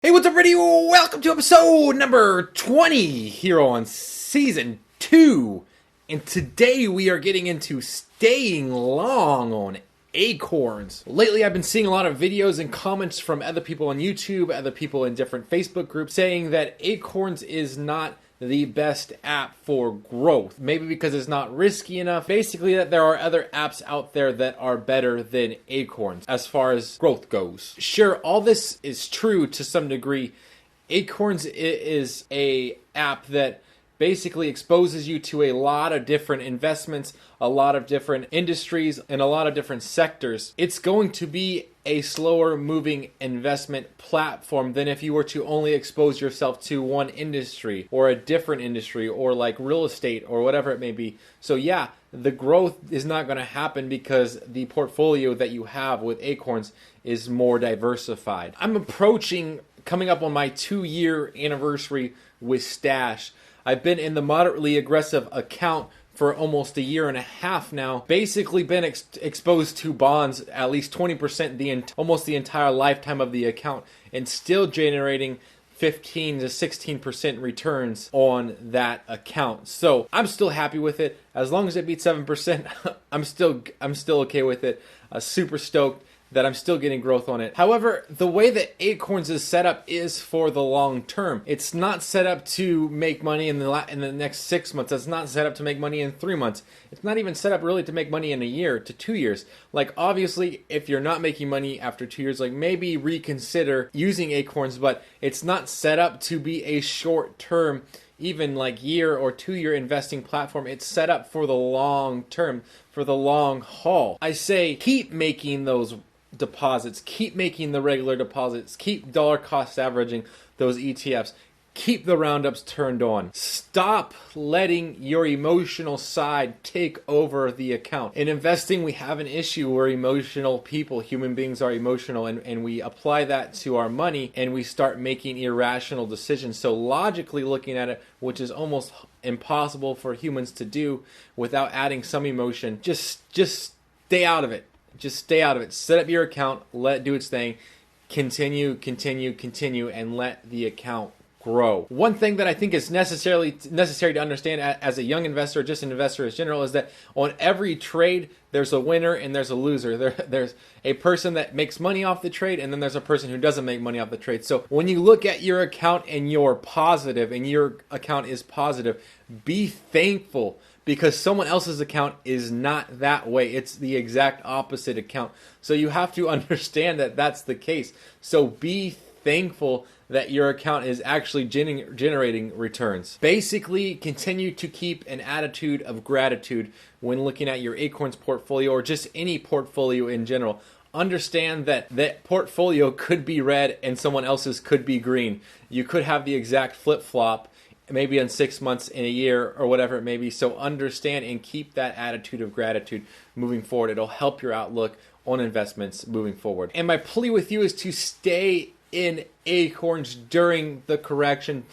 Hey, what's up, everybody? Welcome to episode number 20 here on season 2. And today we are getting into staying long on Acorns. Lately, I've been seeing a lot of videos and comments from other people on YouTube, other people in different Facebook groups saying that Acorns is not the best app for growth. Maybe because it's not risky enough. Basically, that there are other apps out there that are better than Acorns as far as growth goes. Sure, all this is true to some degree. Acorns is a app that basically exposes you to a lot of different investments, a lot of different industries, and a lot of different sectors. It's going to be a slower moving investment platform than if you were to only expose yourself to one industry or a different industry or like real estate or whatever it may be. So yeah, the growth is not going to happen because the portfolio that you have with Acorns is more diversified. I'm coming up on my 2-year anniversary with Stash. I've been in the moderately aggressive account for almost a year and a half now. Basically been exposed to bonds at least 20% almost the entire lifetime of the account, and still generating 15 to 16% returns on that account. So I'm still happy with it. As long as it beats 7%, I'm still okay with it. Super stoked that I'm still getting growth on it. However, the way that Acorns is set up is for the long term. It's not set up to make money in the next 6 months. It's not set up to make money in 3 months. It's not even set up really to make money in a year to 2 years. Like, obviously, if you're not making money after 2 years, like, maybe reconsider using Acorns, but it's not set up to be a short term, even like year or 2-year investing platform. It's set up for the long term, for the long haul. I say keep making those deposits, keep making the regular deposits, keep dollar cost averaging those ETFs, keep the roundups turned on. Stop letting your emotional side take over the account. In investing, we have an issue where emotional people, human beings are emotional, and we apply that to our money and we start making irrational decisions. So logically looking at it, which is almost impossible for humans to do without adding some emotion, just stay out of it. Just stay out of it. Set up your account, let it do its thing, continue, and let the account grow. One thing that I think is necessary to understand as a young investor, just an investor in general, is that on every trade, there's a winner and there's a loser. There's a person that makes money off the trade, and then there's a person who doesn't make money off the trade. So when you look at your account and you're positive, and your account is positive, be thankful, because someone else's account is not that way. It's the exact opposite account. So you have to understand that that's the case. So be thankful that your account is actually generating returns. Basically, continue to keep an attitude of gratitude when looking at your Acorns portfolio or just any portfolio in general. Understand that that portfolio could be red and someone else's could be green. You could have the exact flip-flop, maybe in 6 months, in a year, or whatever it may be. So understand and keep that attitude of gratitude moving forward. It'll help your outlook on investments moving forward. And my plea with you is to stay in Acorns during a correction.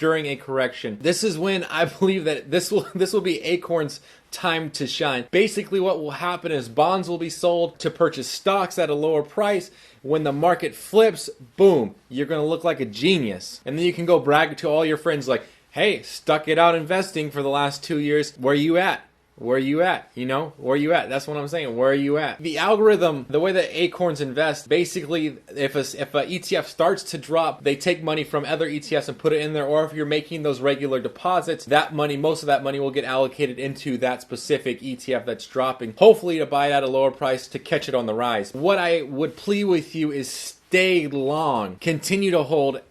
This is when I believe that this will be Acorns' time to shine. Basically, what will happen is bonds will be sold to purchase stocks at a lower price. When the market flips, boom, you're going to look like a genius. And then you can go brag to all your friends like, hey, stuck it out investing for the last 2 years. Where you at? Where you at? You know, where you at? That's what I'm saying. Where are you at? The algorithm, the way that Acorns invest, basically, if a ETF starts to drop, they take money from other ETFs and put it in there. Or if you're making those regular deposits, that money, most of that money will get allocated into that specific ETF that's dropping, hopefully to buy it at a lower price to catch it on the rise. What I would plead with you is stay long. Continue to hold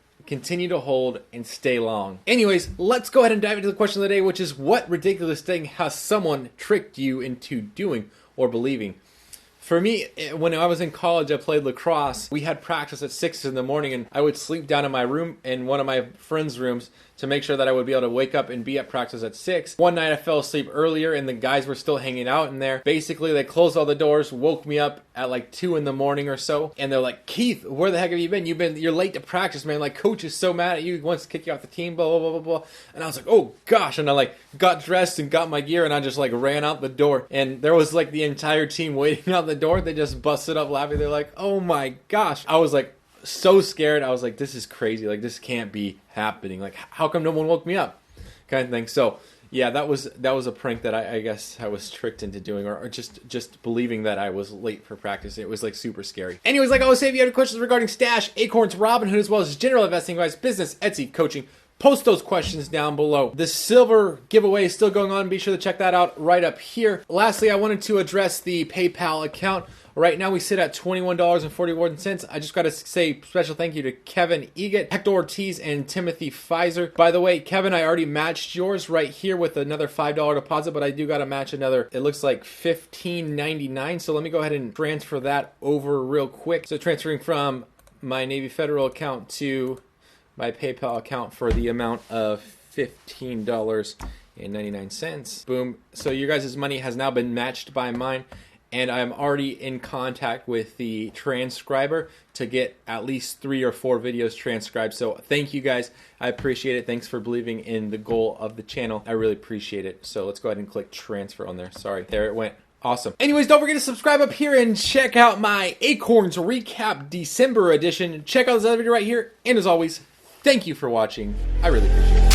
and stay long. Anyways, let's go ahead and dive into the question of the day, which is, what ridiculous thing has someone tricked you into doing or believing? For me, when I was in college, I played lacrosse. We had practice at 6 in the morning, and I would sleep down in my room, in one of my friends' rooms, to make sure that I would be able to wake up and be at practice at 6. One night I fell asleep earlier and the guys were still hanging out in there. Basically, they closed all the doors, woke me up at like 2 in the morning or so, and they're like, Keith, where the heck have you been? You're late to practice, man. Like, coach is so mad at you. He wants to kick you off the team, blah, blah, blah, blah, blah. And I was like, oh gosh. And I like got dressed and got my gear and I just like ran out the door. And there was like the entire team waiting out the door. They just busted up laughing. They're like, oh my gosh. I was like, so scared. I was like, this is crazy. Like, this can't be happening. Like, how come no one woke me up? Kind of thing. So yeah, that was a prank that I guess I was tricked into doing, or just believing that I was late for practice. It was like super scary. Anyways, like I always say, if you have any questions regarding Stash, Acorns, Robinhood, as well as general investing advice, business, Etsy, coaching, post those questions down below. The silver giveaway is still going on. Be sure to check that out right up here. Lastly, I wanted to address the PayPal account. Right now we sit at $21.41. I just got to say special thank you to Kevin Egat, Hector Ortiz, and Timothy Pfizer. By the way, Kevin, I already matched yours right here with another $5 deposit, but I do got to match another, it looks like $15.99. So let me go ahead and transfer that over real quick. So transferring from my Navy Federal account to my PayPal account for the amount of $15.99. Boom. So your guys' money has now been matched by mine. And I'm already in contact with the transcriber to get at least 3 or 4 videos transcribed. So thank you guys. I appreciate it. Thanks for believing in the goal of the channel. I really appreciate it. So let's go ahead and click transfer on there. Sorry, there it went. Awesome. Anyways, don't forget to subscribe up here and check out my Acorns Recap December edition. Check out this other video right here. And as always, thank you for watching. I really appreciate it.